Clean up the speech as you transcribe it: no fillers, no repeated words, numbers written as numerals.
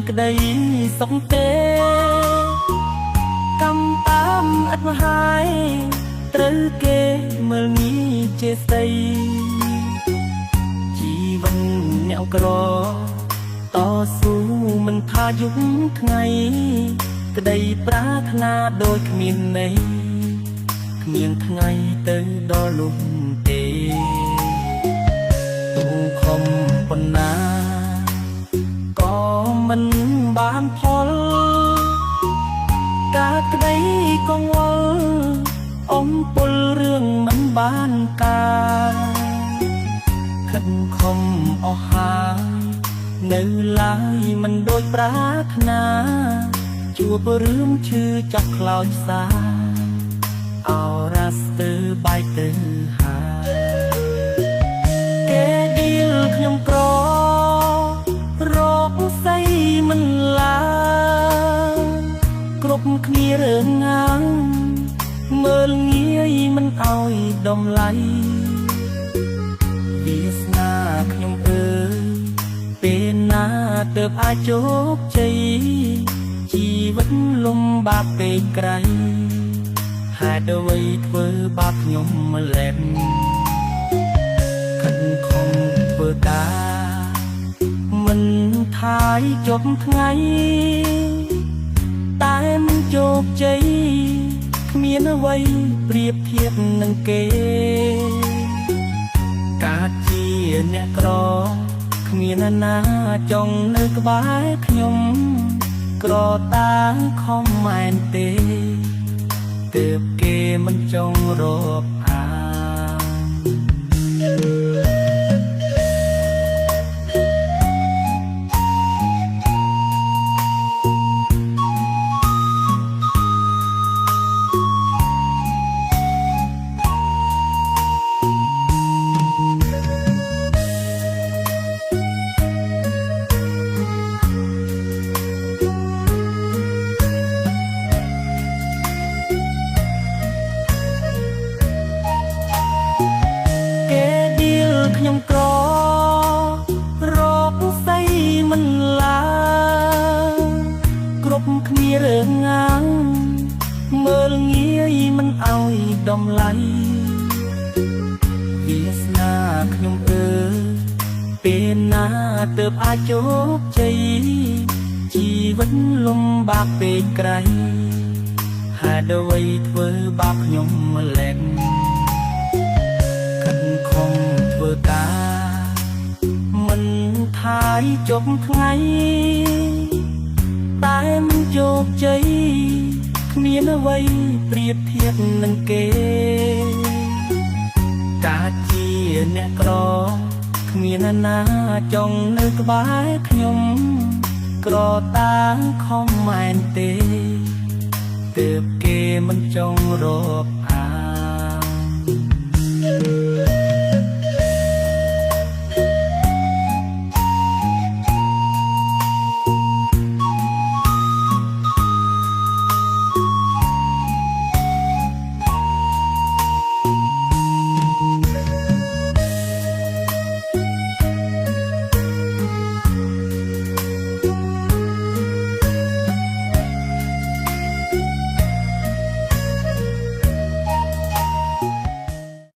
ក្តីសុខទេកំតាមអត់មហាយត្រូវគេមើលងាយជាស្ដីជីវិតអ្នកក្រតស៊ូមិនថាយប់ថ្ងៃក្តីប្រាថ្នាដូចគ្មានន័យគ្មានថ្ងៃទៅដល់លំទេទូខំប៉ុណ្ណាមិនបានផលការក្តីកង្វល់អំពលរឿងមិនបានការខិតខំអស់ហើយនៅឡើយមិនដូចប្រាថ្នាជួបរឿងឈឺចាប់ខ្លោចសាអរ៉ាស្ទើបាយទៅហើយគេឌីលខ្ញុំក្ររកស្អីមិនឡាគ្រប់គ្នារឿងងាងមើលងាយមិនអោយតម្លៃវាសនាខ្ញុំអើយពេលណាទើបអាចជោគជ័យជីវិតលំបាកពេកក្រៃហេតុអ្វីធ្វើបាបខ្ញុំម្ល៉េះខិតខំធ្វើការមិនថាយជប់ថ្ងៃតែមិនជោគជ័យគ្មានអ្វីប្រៀបធៀបនឹងគេកើតជាអ្នកក្រគ្មានណាចង់នៅក្បែរខ្ញុំក្រតាខំមែនទេទើបគេមិនចង់រាប់អានខ្ញុំក្ររកស្អីមិនឡាគ្រប់គ្នារឿងងាងមើលងាយមិនអោយតម្លៃវាសនាខ្ញុំអើយពេលណាទើបអាចជោគជ័យជីវិតលំបាកពេកក្រៃហេតុអ្វីធ្វើបាបខ្ញុំម្ល៉េះខិតខំធ្វើការមិនថាយជប់ថ្ងៃតែមិនជោគជ័យគ្មានអ្វីប្រៀបធៀបនឹងគេកើតជាអ្នកក្រគ្មានណាចង់នៅក្បែរខ្ញុំក្រតាខំមែនទេទើបគេមិនចង់រាប់